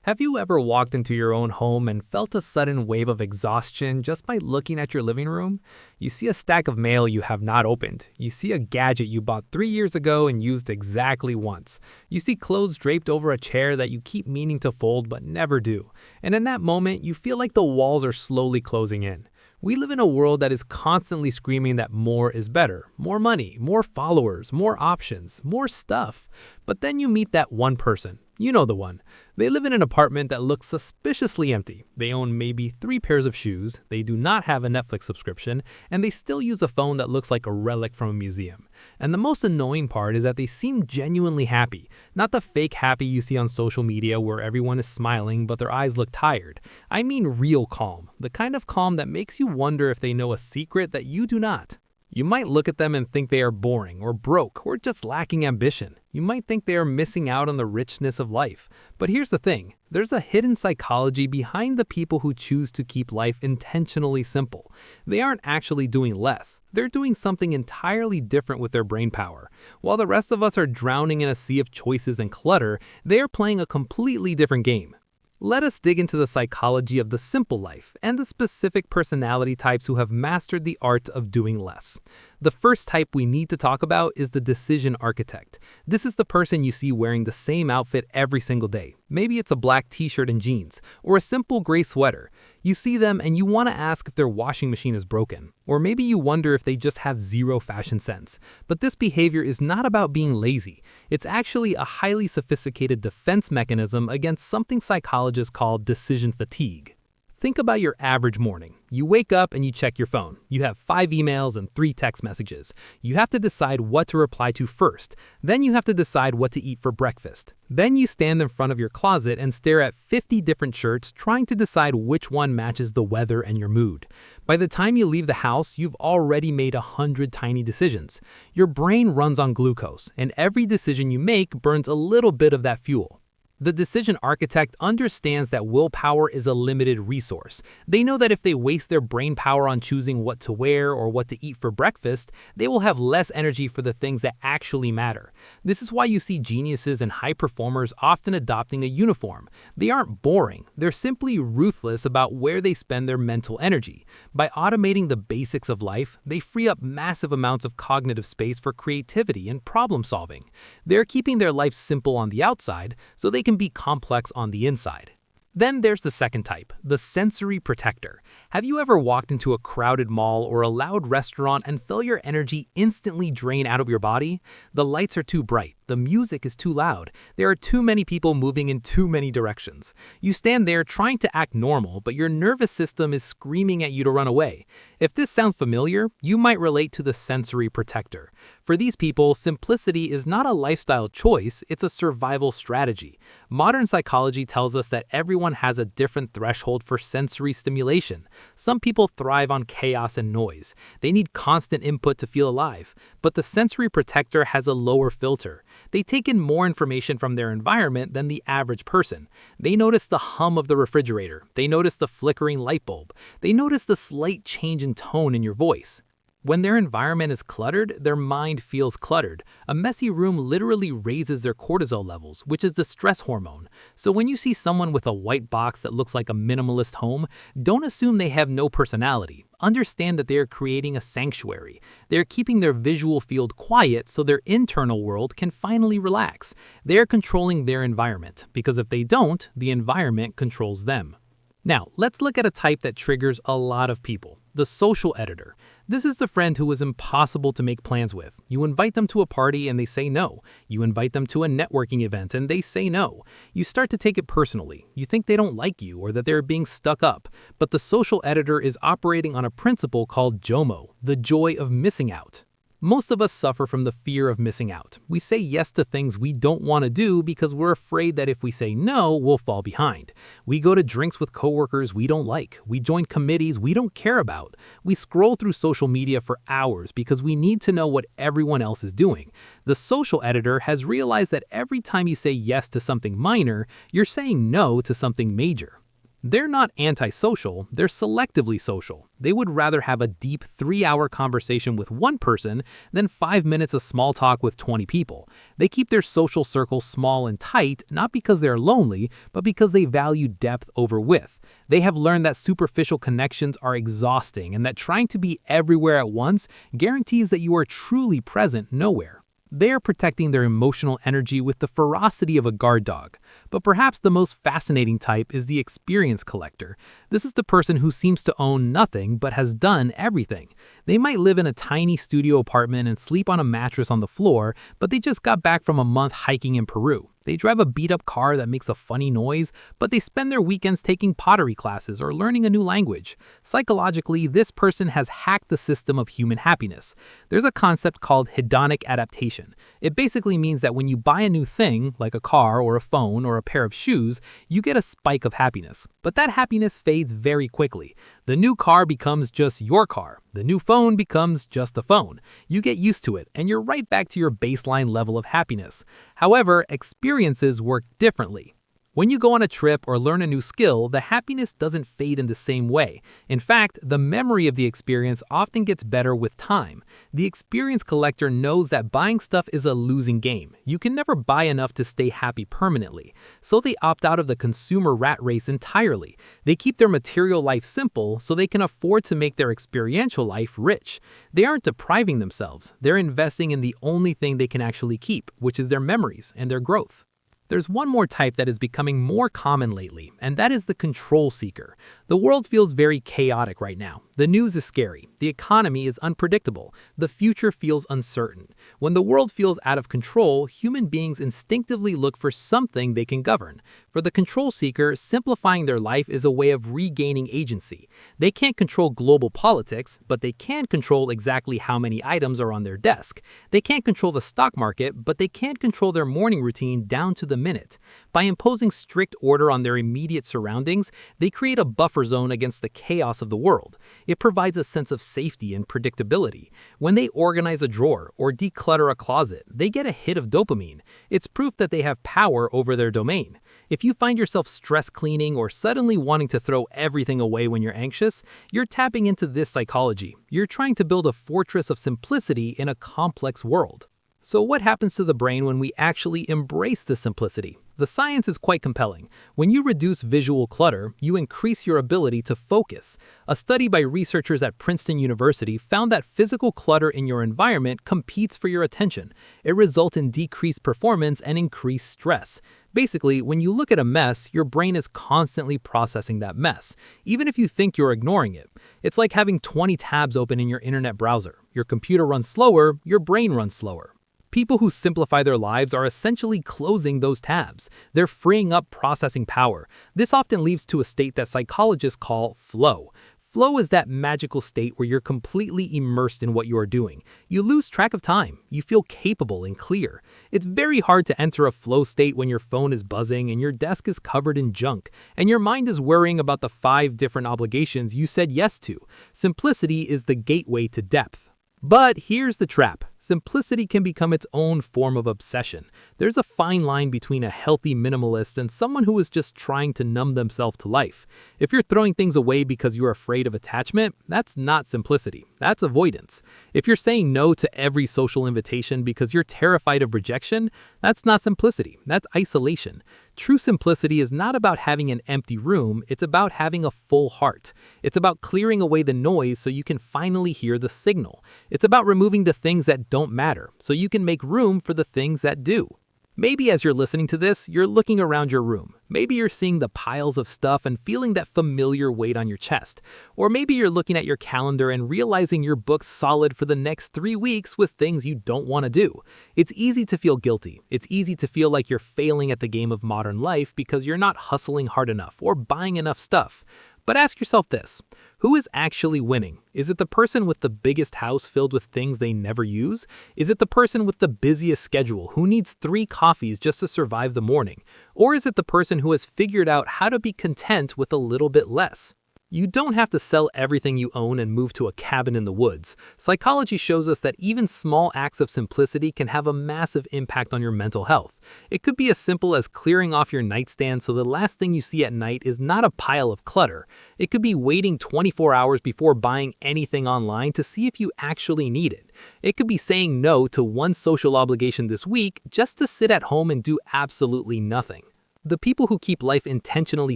Have you ever walked into your own home and felt a sudden wave of exhaustion just by looking at your living room? You see a stack of mail you have not opened. You see a gadget you bought 3 years ago and used exactly once. You see clothes draped over a chair that you keep meaning to fold but never do. And in that moment, you feel like the walls are slowly closing in. We live in a world that is constantly screaming that more is better. More money, more followers, more options, more stuff. But then you meet that one person. You know the one. They live in an apartment that looks suspiciously empty. They own maybe 3 pairs of shoes, they do not have a Netflix subscription, and they still use a phone that looks like a relic from a museum. And the most annoying part is that they seem genuinely happy, not the fake happy you see on social media where everyone is smiling but their eyes look tired. I mean real calm, the kind of calm that makes you wonder if they know a secret that you do not. You might look at them and think they are boring or broke or just lacking ambition. You might think they are missing out on the richness of life. But here's the thing, there's a hidden psychology behind the people who choose to keep life intentionally simple. They aren't actually doing less. They're doing something entirely different with their brain power. While the rest of us are drowning in a sea of choices and clutter, they are playing a completely different game. Let us dig into the psychology of the simple life and the specific personality types who have mastered the art of doing less. The first type we need to talk about is the decision architect. This is the person you see wearing the same outfit every single day. Maybe it's a black t-shirt and jeans, or a simple gray sweater. You see them and you want to ask if their washing machine is broken. Or maybe you wonder if they just have zero fashion sense. But this behavior is not about being lazy. It's actually a highly sophisticated defense mechanism against something psychologists call decision fatigue. Think about your average morning. You wake up and you check your phone. You have 5 emails and 3 text messages. You have to decide what to reply to first. Then you have to decide what to eat for breakfast. Then you stand in front of your closet and stare at 50 different shirts, trying to decide which one matches the weather and your mood. By the time you leave the house, you've already made 100 tiny decisions. Your brain runs on glucose, and every decision you make burns a little bit of that fuel. The decision architect understands that willpower is a limited resource. They know that if they waste their brain power on choosing what to wear or what to eat for breakfast, they will have less energy for the things that actually matter. This is why you see geniuses and high performers often adopting a uniform. They aren't boring, they're simply ruthless about where they spend their mental energy. By automating the basics of life, they free up massive amounts of cognitive space for creativity and problem solving. They're keeping their life simple on the outside, so they can be complex on the inside. Then there's the second type, the sensory protector. Have you ever walked into a crowded mall or a loud restaurant and felt your energy instantly drain out of your body? The lights are too bright, the music is too loud, there are too many people moving in too many directions. You stand there trying to act normal, but your nervous system is screaming at you to run away. If this sounds familiar, you might relate to the sensory protector. For these people, simplicity is not a lifestyle choice, it's a survival strategy. Modern psychology tells us that everyone has a different threshold for sensory stimulation. Some people thrive on chaos and noise. They need constant input to feel alive. But the sensory protector has a lower filter. They take in more information from their environment than the average person. They notice the hum of the refrigerator. They notice the flickering light bulb. They notice the slight change in tone in your voice. When their environment is cluttered, their mind feels cluttered. A messy room literally raises their cortisol levels, which is the stress hormone. So when you see someone with a white box that looks like a minimalist home, don't assume they have no personality. Understand that they are creating a sanctuary. They are keeping their visual field quiet so their internal world can finally relax. They are controlling their environment, because if they don't, the environment controls them. Now, let's look at a type that triggers a lot of people, the social editor. This is the friend who is impossible to make plans with. You invite them to a party and they say no. You invite them to a networking event and they say no. You start to take it personally. You think they don't like you or that they're being stuck up. But the social editor is operating on a principle called JOMO, the joy of missing out. Most of us suffer from the fear of missing out. We say yes to things we don't want to do because we're afraid that if we say no, we'll fall behind. We go to drinks with coworkers we don't like. We join committees we don't care about. We scroll through social media for hours because we need to know what everyone else is doing. The social editor has realized that every time you say yes to something minor, you're saying no to something major. They're not antisocial, they're selectively social. They would rather have a deep 3-hour conversation with one person than 5 minutes of small talk with 20 people. They keep their social circles small and tight, not because they're lonely, but because they value depth over width. They have learned that superficial connections are exhausting and that trying to be everywhere at once guarantees that you are truly present nowhere. They are protecting their emotional energy with the ferocity of a guard dog. But perhaps the most fascinating type is the experience collector. This is the person who seems to own nothing but has done everything. They might live in a tiny studio apartment and sleep on a mattress on the floor, but they just got back from a month hiking in Peru. They drive a beat-up car that makes a funny noise, but they spend their weekends taking pottery classes or learning a new language. Psychologically, this person has hacked the system of human happiness. There's a concept called hedonic adaptation. It basically means that when you buy a new thing, like a car or a phone or a pair of shoes, you get a spike of happiness. But that happiness fades very quickly. The new car becomes just your car. The new phone becomes just a phone. You get used to it, and you're right back to your baseline level of happiness. However, experiences work differently. When you go on a trip or learn a new skill, the happiness doesn't fade in the same way. In fact, the memory of the experience often gets better with time. The experience collector knows that buying stuff is a losing game. You can never buy enough to stay happy permanently. So they opt out of the consumer rat race entirely. They keep their material life simple so they can afford to make their experiential life rich. They aren't depriving themselves. They're investing in the only thing they can actually keep, which is their memories and their growth. There's one more type that is becoming more common lately, and that is the control seeker. The world feels very chaotic right now. The news is scary. The economy is unpredictable. The future feels uncertain. When the world feels out of control, human beings instinctively look for something they can govern. For the control seeker, simplifying their life is a way of regaining agency. They can't control global politics, but they can control exactly how many items are on their desk. They can't control the stock market, but they can control their morning routine down to the minute. By imposing strict order on their immediate surroundings, they create a buffer zone against the chaos of the world. It provides a sense of safety and predictability. When they organize a drawer or declutter a closet, they get a hit of dopamine. It's proof that they have power over their domain. If you find yourself stress cleaning or suddenly wanting to throw everything away when you're anxious, you're tapping into this psychology. You're trying to build a fortress of simplicity in a complex world. So what happens to the brain when we actually embrace the simplicity? The science is quite compelling. When you reduce visual clutter, you increase your ability to focus. A study by researchers at Princeton University found that physical clutter in your environment competes for your attention. It results in decreased performance and increased stress. Basically, when you look at a mess, your brain is constantly processing that mess, even if you think you're ignoring it. It's like having 20 tabs open in your internet browser. Your computer runs slower, your brain runs slower. People who simplify their lives are essentially closing those tabs. They're freeing up processing power. This often leads to a state that psychologists call flow. Flow is that magical state where you're completely immersed in what you are doing. You lose track of time. You feel capable and clear. It's very hard to enter a flow state when your phone is buzzing and your desk is covered in junk, and your mind is worrying about the 5 different obligations you said yes to. Simplicity is the gateway to depth. But here's the trap. Simplicity can become its own form of obsession. There's a fine line between a healthy minimalist and someone who is just trying to numb themselves to life. If you're throwing things away because you're afraid of attachment, that's not simplicity. That's avoidance. If you're saying no to every social invitation because you're terrified of rejection, that's not simplicity. That's isolation. True simplicity is not about having an empty room, it's about having a full heart. It's about clearing away the noise so you can finally hear the signal. It's about removing the things that don't matter so you can make room for the things that do. Maybe as you're listening to this, you're looking around your room. Maybe you're seeing the piles of stuff and feeling that familiar weight on your chest. Or maybe you're looking at your calendar and realizing you're booked solid for the next 3 weeks with things you don't want to do. It's easy to feel guilty. It's easy to feel like you're failing at the game of modern life because you're not hustling hard enough or buying enough stuff. But ask yourself this. Who is actually winning? Is it the person with the biggest house filled with things they never use? Is it the person with the busiest schedule who needs 3 coffees just to survive the morning? Or is it the person who has figured out how to be content with a little bit less? You don't have to sell everything you own and move to a cabin in the woods. Psychology shows us that even small acts of simplicity can have a massive impact on your mental health. It could be as simple as clearing off your nightstand so the last thing you see at night is not a pile of clutter. It could be waiting 24 hours before buying anything online to see if you actually need it. It could be saying no to one social obligation this week just to sit at home and do absolutely nothing. The people who keep life intentionally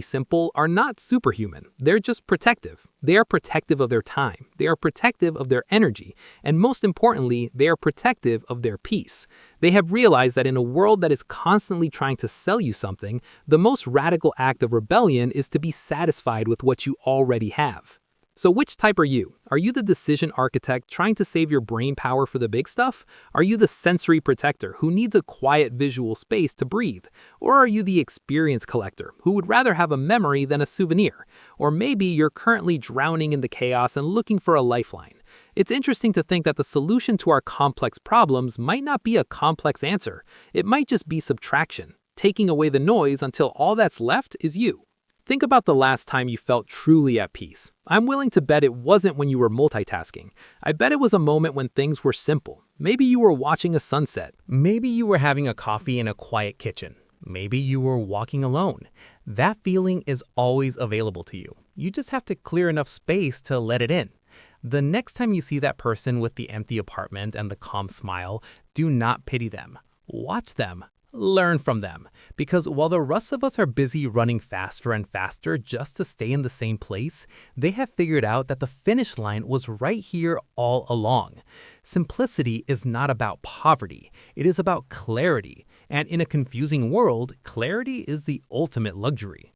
simple are not superhuman. They're just protective. They are protective of their time. They are protective of their energy. And most importantly, they are protective of their peace. They have realized that in a world that is constantly trying to sell you something, the most radical act of rebellion is to be satisfied with what you already have. So which type are you? Are you the decision architect trying to save your brain power for the big stuff? Are you the sensory protector who needs a quiet visual space to breathe? Or are you the experience collector who would rather have a memory than a souvenir? Or maybe you're currently drowning in the chaos and looking for a lifeline. It's interesting to think that the solution to our complex problems might not be a complex answer. It might just be subtraction, taking away the noise until all that's left is you. Think about the last time you felt truly at peace. I'm willing to bet it wasn't when you were multitasking. I bet it was a moment when things were simple. Maybe you were watching a sunset. Maybe you were having a coffee in a quiet kitchen. Maybe you were walking alone. That feeling is always available to you. You just have to clear enough space to let it in. The next time you see that person with the empty apartment and the calm smile, do not pity them. Watch them. Learn from them. Because while the rest of us are busy running faster and faster just to stay in the same place, they have figured out that the finish line was right here all along. Simplicity is not about poverty. It is about clarity. And in a confusing world, clarity is the ultimate luxury.